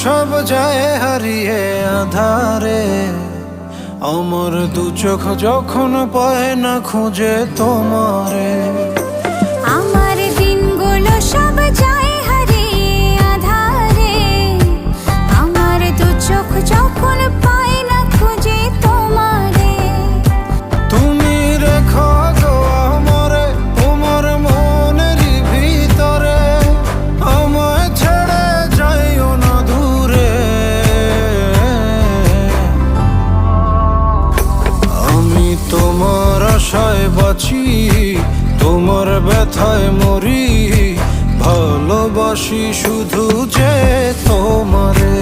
সব যায় হারিয়ে আধারে, আমার দু চোখ যখন পায় না খুঁজে তোমারে। আমার দিনগুলো সব যায় হারিয়ে আধারে, আমার দু চোখ যখন পায় না খুঁজে তোমারে। তুমি রেখো গো আমারে তোমার মনেরই ভিতরে, আমায় ছেড়ে যাইও না দূরে। আমি তোমার আশায় বাঁচি, তোমার ব্যথায় মরি, ভালোবাসি শুধু যে তোমারে।